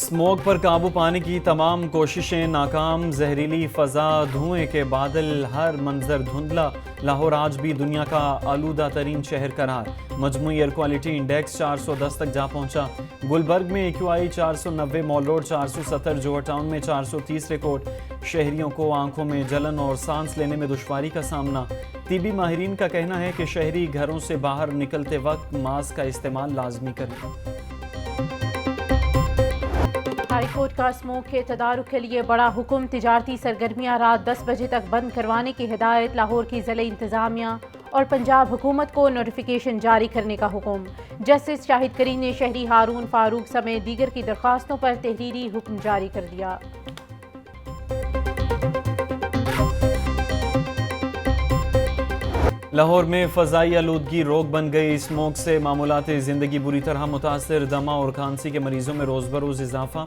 Smoke पर काबू पाने की तमाम कोशिशें नाकाम। जहरीली फ़ज़ा, धुएं के बादल, हर मंजर धुंधला। लाहौर आज भी दुनिया का आलूदा तरीन शहर करार। मजमूई एयर क्वालिटी इंडेक्स 410 तक जा पहुंचा। गुलबर्ग में AQI 490, मॉल रोड 470, जोहर टाउन में 430 रिकॉर्ड। शहरियों को आंखों में जलन और सांस लेने में दुश्वारी का सामना। तिबी माहिरीन का कहना है कि शहरी घरों से बाहर निकलते वक्त मास्क का इस्तेमाल लाजमी करें। हाईकोर्ट का स्मोक के तदारुक के लिए बड़ा हुक्म। तिजारती सरगर्मियां रात 10 बजे तक बंद करवाने की हिदायत। लाहौर की ज़िला इंतज़ामिया और पंजाब हुकूमत को नोटिफिकेशन जारी करने का हुक्म। जस्टिस शाहिद करीम ने शहरी हारून फारूक समेत दीगर की दरख्वास्तों पर तहरीरी हुक्म जारी कर दिया। लाहौर में फ़ज़ाई आलूदगी रोग बन गई। स्मोक से मामूलाती ज़िंदगी बुरी तरह मुतासर। दमा और खांसी के मरीजों में रोज़ बरोज़ इजाफा।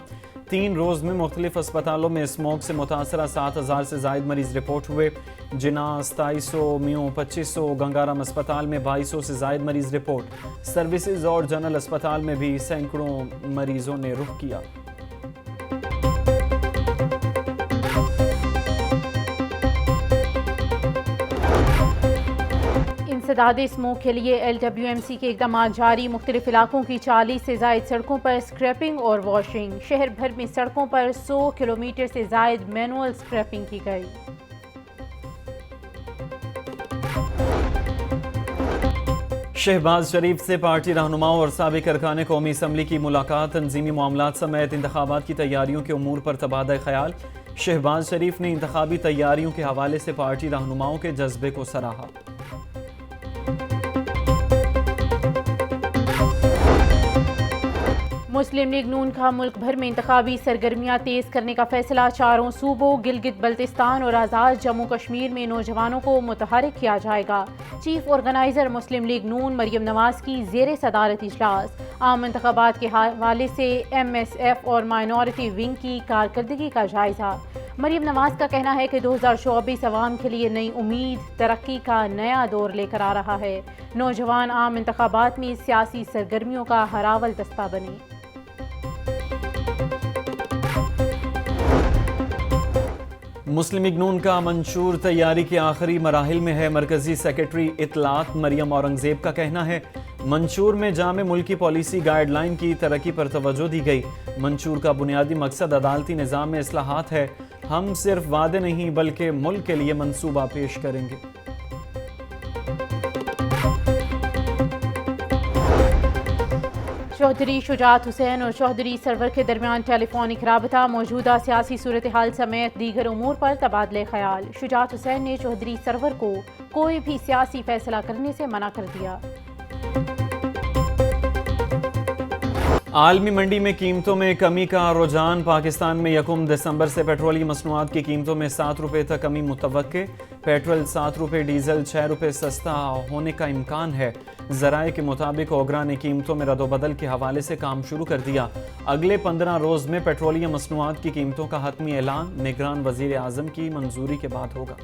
3 रोज़ में मुख्तलिफ अस्पतालों में स्मोक से मुतासरा 7000 से ज़ायद मरीज रिपोर्ट हुए। जिना 2700, मियों 2500, गंगाराम अस्पताल में 2200 से ज़ायद मरीज रिपोर्ट। सर्विसेज और जनरल अस्पताल में भी सैकड़ों मरीजों ने रुख किया। इंसदादे स्मोक के लिए LWMC के इक़दाम जारी। मुख्तलिफ इलाकों की 40 से ज़ायद सड़कों पर स्क्रैपिंग और वॉशिंग। शहर भर में सड़कों पर 100 किलोमीटर से ज़ायद मैनुअल स्क्रैपिंग की गई। शहबाज शरीफ से पार्टी रहनुमाओं और साबिक अरकान कौमी असम्बली की मुलाकात। तंजीमी मामलात समेत इंतखाबात की तैयारियों के उमूर पर तबादला ख्याल। शहबाज शरीफ ने इंतखाबी तैयारियों के हवाले से पार्टी रहनुमाओं के जज्बे को सराहा। मुस्लिम लीग नून का मुल्क भर में इंतखाबी सरगर्मियां तेज करने का फैसला। 4 सूबों गिलगित बल्तिस्तान और आज़ाद जम्मू कश्मीर में नौजवानों को मुतहरिक किया जाएगा। चीफ ऑर्गेनाइजर मुस्लिम लीग नून मरियम नवाज की ज़ेर सदारत इजलास। आम इंतखाबात के हवाले से MSF और माइनॉरिटी विंग की कारकर्दगी का जायजा। मरियम नवाज का कहना है कि 2024 अवाम के लिए नई उम्मीद, तरक्की का नया दौर लेकर आ रहा है। नौजवान आम इंतखाबात में सियासी सरगर्मियों का हरावल दस्ता बने। मुस्लिम लीग नून का मंशूर तैयारी के आखिरी मराहिल में है। मरकजी सेक्रेटरी इतलात मरियम औरंगजेब का कहना है मंशूर में जामे मुल्की पॉलिसी गाइडलाइन की तरक्की पर तवज्जो दी गई। मंशूर का बुनियादी मकसद अदालती निज़ाम में इस्लाहात है। हम सिर्फ वादे नहीं बल्कि मुल्क के लिए मंसूबा पेश करेंगे। चौधरी शुजात हुसैन और चौधरी सरवर के दरमियान टेलीफोनिक राबता। मौजूदा सियासी सूरत हाल समेत दीगर उमूर पर तबादले ख्याल। शुजात हुसैन ने चौधरी सरवर को कोई भी सियासी फैसला करने से मना कर दिया। आलमी मंडी में कीमतों में कमी का रुझान। पाकिस्तान में 1 दिसंबर से पेट्रोलियम मसनूआत की कीमतों में 7 रुपये तक कमी मुतवक्के। पेट्रोल 7 रुपये, डीजल 6 रुपये सस्ता होने का इम्कान है। ज़राए के मुताबिक ओगरा ने कीमतों में रद्दोबदल के हवाले से काम शुरू कर दिया। अगले 15 रोज़ में पेट्रोलियम मसनूआत की कीमतों का हतमी ऐलान निगरान वज़ीर आज़म की मंजूरी के बाद होगा।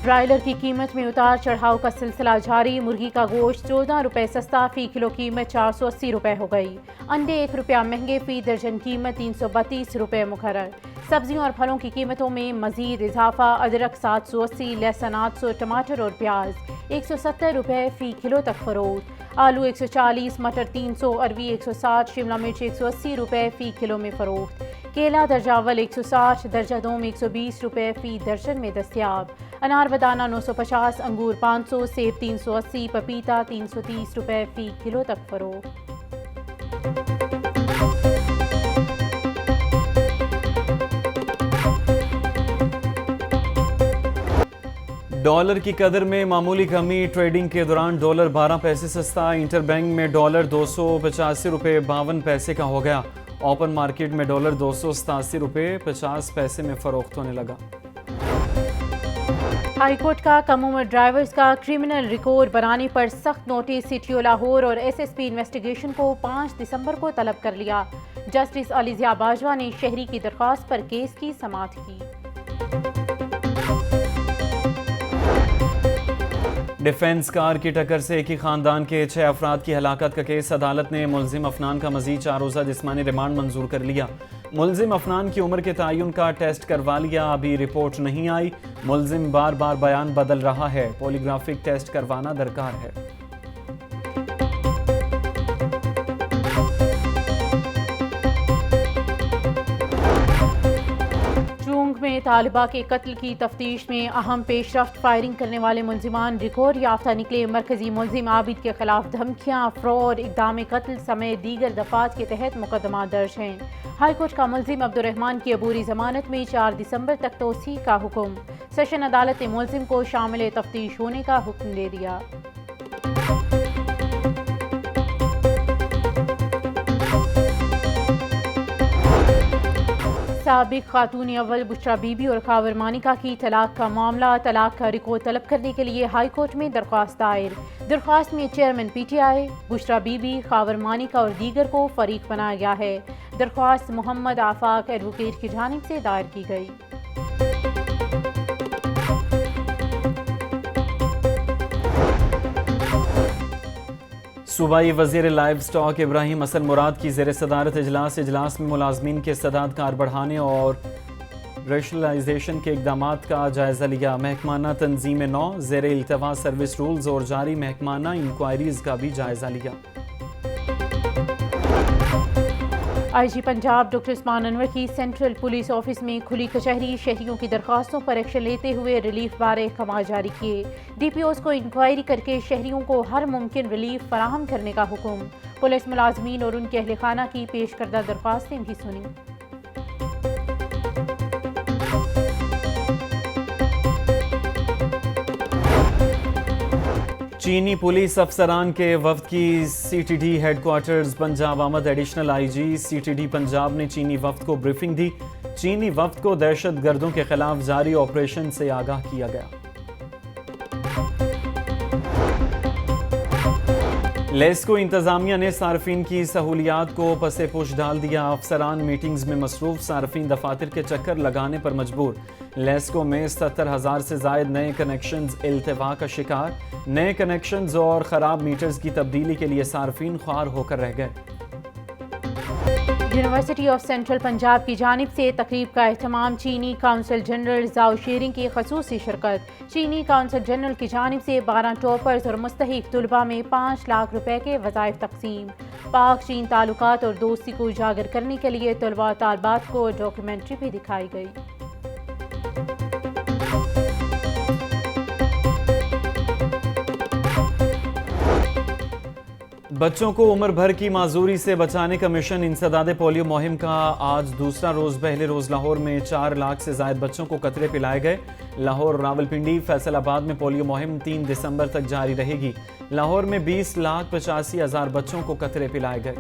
ब्रायलर की कीमत में उतार चढ़ाव का सिलसिला जारी। मुर्गी का गोश्त 14 रुपये सस्ता, फी किलो कीमत 480 रुपये हो गई। अंडे 1 रुपया महंगे, फी दर्जन कीमत 332 रुपये मुकर्रर। सब्जियों और फलों की कीमतों में मजीद इजाफा। अदरक 780, लहसुन 800, टमाटर और प्याज 170 रुपये फी किलो तक फरोख्त। आलू 140, मटर 300, अरवी 160, शिमला मिर्च 180 रुपये फी किलो में फरोख्त। केला दर्जावल 160, दर्जा दोम 120 रुपये फी दर्जन में दस्तियाब। अनार बदाना 950, अंगूर 500, सेब 380, पपीता 330 रुपये फी किलो तक फरोख्त। डॉलर की कदर में मामूली कमी। ट्रेडिंग के दौरान डॉलर 12 पैसे सस्ता। इंटरबैंक में डॉलर 285 रुपये 52 पैसे का हो गया। ओपन मार्केट में डॉलर 287 रुपये 50 पैसे में फरोख्त होने लगा। हाईकोर्ट का कम उम्र ड्राइवर्स का क्रिमिनल रिकॉर्ड बनाने पर सख्त नोटिस। CTO लाहौर और SSP इन्वेस्टिगेशन को 5 दिसंबर को तलब कर लिया। जस्टिस अलीज़िया बाजवा ने शहरी की दरख्वास्त पर केस की समाअत की। डिफेंस कार की टक्कर से एक ही खानदान के 6 अफराद की हलाकत का केस। अदालत ने मुलजिम अफनान का मजीद 4 रोज़ा जिस्मानी रिमांड मंजूर कर लिया। मुलजिम अफनान की उम्र के तयन का टेस्ट करवा लिया, अभी रिपोर्ट नहीं आई। मुलजिम बार बार बयान बदल रहा है, पॉलीग्राफिक टेस्ट करवाना दरकार है। में तालिबा के कत्ल की तफ्तीश में अहम पेशरफ्त। फायरिंग करने वाले मुलजिमान रिकॉर्ड याफ्ता निकले। मरकजी मुलजिम आबिद के खिलाफ धमकियां, फ्रॉड, इक़दाम कत्ल समेत दीगर दफात के तहत मुकदमा दर्ज हैं। हाईकोर्ट का मुलजिम अब्दुर्रहमान की अबूरी जमानत में 4 दिसंबर तक तोसी का हुक्म। सेशन अदालत ने मुलजिम को शामिल तफ्तीश होने का हुक्म दे दिया। साबिक खातून अव्वल बुशरा बीबी और खावर मानिका की तलाक का मामला। तलाक का रिकॉर्ड तलब करने के लिए हाई कोर्ट में दरख्वास्त दायर। दरख्वास्त में चेयरमैन PTI, बुशरा बीबी, खावर मानिका और दीगर को फरीक बनाया गया है। दरख्वास्त मोहम्मद आफाक एडवोकेट की जानिब से दायर की गई। सूबाई वज़ीर लाइव स्टॉक इब्राहिम असल मुराद की ज़ेर सदारत इजलास में मुलाजमीन के इस्तेदाद कार बढ़ाने और रेशनलाइजेशन के इक़दामात का जायज़ा लिया। महकमाना तंजीम नौ, ज़ेर इल्तवा सर्विस रूल्स और जारी महकमाना इंक्वायरीज़ का भी जायज़ा लिया। IG पंजाब डॉक्टर उस्मान अनवर की सेंट्रल पुलिस ऑफिस में खुली कचहरी। शहरियों की दरख्वास्तों पर एक्शन लेते हुए रिलीफ बारे अहकाम जारी किए। DPOs को इंक्वायरी करके शहरियों को हर मुमकिन रिलीफ फराहम करने का हुक्म। पुलिस मुलाजमीन और उनके अहल खाना की पेश करदा दरख्वास्तें भी सुनी। चीनी पुलिस अफसरान के वफ्द की CTD हेडक्वार्टर्स पंजाब आमद। एडिशनल IG CTD पंजाब ने चीनी वफ्द को ब्रीफिंग दी। चीनी वफ्द को दहशत गर्दों के खिलाफ जारी ऑपरेशन से आगाह किया गया। लेस्को इंतजामिया ने सार्फिन की सहूलियात को पसे पुश डाल दिया। अफसरान मीटिंग्स में मसरूफ, सार्फिन दफातर के चक्कर लगाने पर मजबूर। लेस्को में 77,000 से जायद नए कनेक्शंस इल्तवा का शिकार। नए कनेक्शंस और ख़राब मीटर्स की तब्दीली के लिए सार्फिन ख्वार होकर रह गए। यूनिवर्सिटी ऑफ सेंट्रल पंजाब की जानिब से तकरीब का एहतमाम। चीनी काउंसिल जनरल जाओ शेरिंग की खसूसी शिरकत। चीनी काउंसिल जनरल की जानिब से 12 टॉपर्स और मुस्तहिक तलबा में 5 लाख रुपए के वज़ाइफ तकसीम। पाक चीन ताल्लुकात और दोस्ती को उजागर करने के लिए तलबा तालबात को डॉक्यूमेंट्री भी दिखाई गई। बच्चों को उम्र भर की माजूरी से बचाने का मिशन इंसदाद पोलियो मुहिम का आज दूसरा रोज़। पहले रोज़ लाहौर में 4 लाख से ज़ायद बच्चों को कतरे पिलाए गए। लाहौर, रावलपिंडी, फैसलाबाद में पोलियो मुहिम 3 दिसंबर तक जारी रहेगी। लाहौर में 20,85,000 बच्चों को कतरे पिलाए गए।